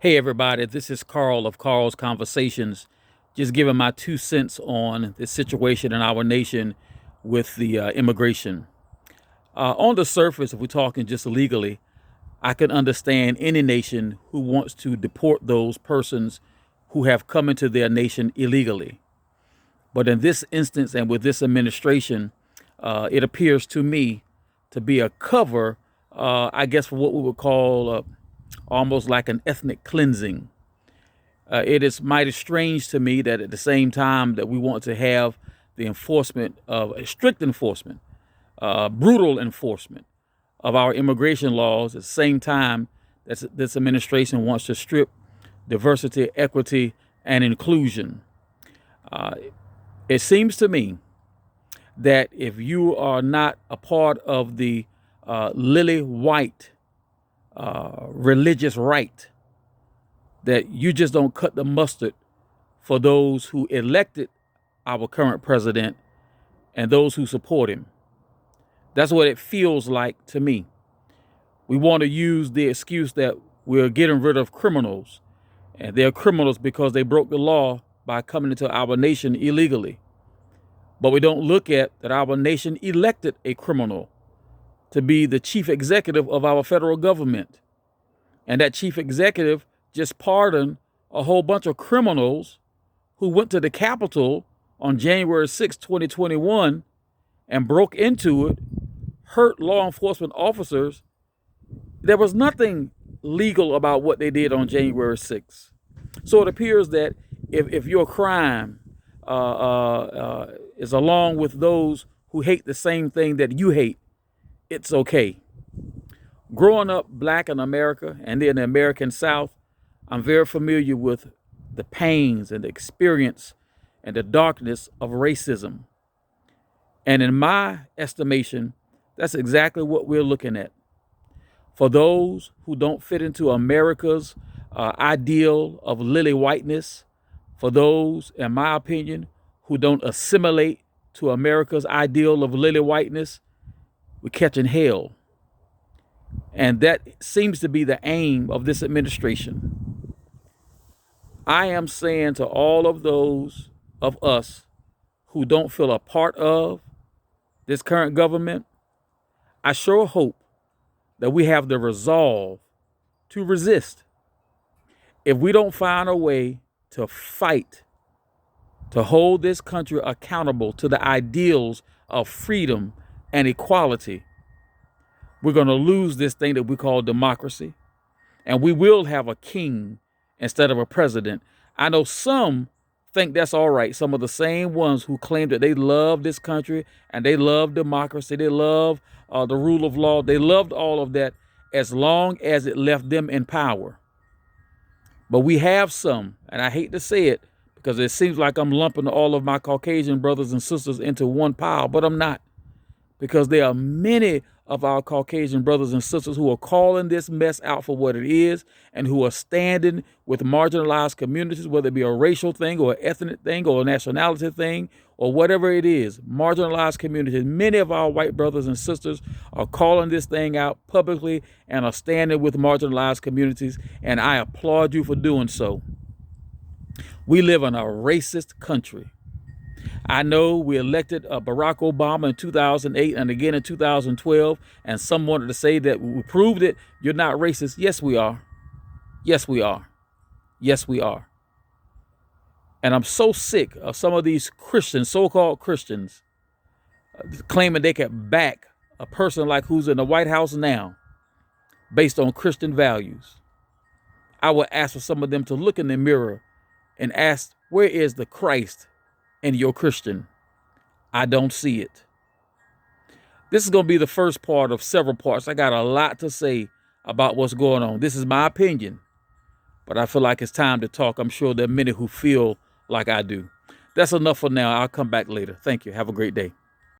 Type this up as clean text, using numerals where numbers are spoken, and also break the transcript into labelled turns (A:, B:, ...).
A: Hey, everybody, this is Carl of Carl's Conversations, just giving my 2 cents on the situation in our nation with the immigration. On the surface, if we're talking just legally, I can understand any nation who wants to deport those persons who have come into their nation illegally. But in this instance and with this administration, it appears to me to be a cover, I guess, for what we would call almost like an ethnic cleansing. It is mighty strange to me that at the same time that we want to have the enforcement of strict enforcement, brutal enforcement of our immigration laws, at the same time that this administration wants to strip diversity, equity, and inclusion. It seems to me that if you are not a part of the lily white religious right, that you just don't cut the mustard for those who elected our current president and those who support him. That's what it feels like to me. We want to use the excuse that we're getting rid of criminals, and they're criminals because they broke the law by coming into our nation illegally. But we don't look at that our nation elected a criminal to be the chief executive of our federal government. And that chief executive just pardoned a whole bunch of criminals who went to the Capitol on January 6, 2021, and broke into it, hurt law enforcement officers. There was nothing legal about what they did on January 6th. So it appears that if your crime is along with those who hate the same thing that you hate, it's okay. Growing up black in America and in the American South, I'm very familiar with the pains and the experience and the darkness of racism. And in my estimation, that's exactly what we're looking at. For those who don't fit into America's ideal of lily whiteness, for those, in my opinion, who don't assimilate to America's ideal of lily whiteness, we're catching hell. And that seems to be the aim of this administration. I am saying to all of those of us who don't feel a part of this current government, I sure hope that we have the resolve to resist. If we don't find a way to fight, to hold this country accountable to the ideals of freedom and equality, we're going to lose this thing that we call democracy. And we will have a king instead of a president. I know some think that's all right. Some of the same ones who claim that they love this country and they love democracy, they love the rule of law, they loved all of that as long as it left them in power. But we have some, and I hate to say it because it seems like I'm lumping all of my Caucasian brothers and sisters into one pile, but I'm not. Because there are many of our Caucasian brothers and sisters who are calling this mess out for what it is and who are standing with marginalized communities, whether it be a racial thing or an ethnic thing or a nationality thing or whatever it is, marginalized communities. Many of our white brothers and sisters are calling this thing out publicly and are standing with marginalized communities, and I applaud you for doing so. We live in a racist country. I know we elected Barack Obama in 2008 and again in 2012, and some wanted to say that we proved it. You're not racist. Yes, we are. Yes, we are. Yes, we are. And I'm so sick of some of these Christians, so-called Christians, claiming they can back a person like who's in the White House now based on Christian values. I would ask for some of them to look in the mirror and ask, where is the Christ in your Christian? I don't see it. This is going to be the first part of several parts. I got a lot to say about what's going on. This is my opinion, but I feel like it's time to talk. I'm sure there are many who feel like I do. That's enough for now. I'll come back later. Thank you. Have a great day.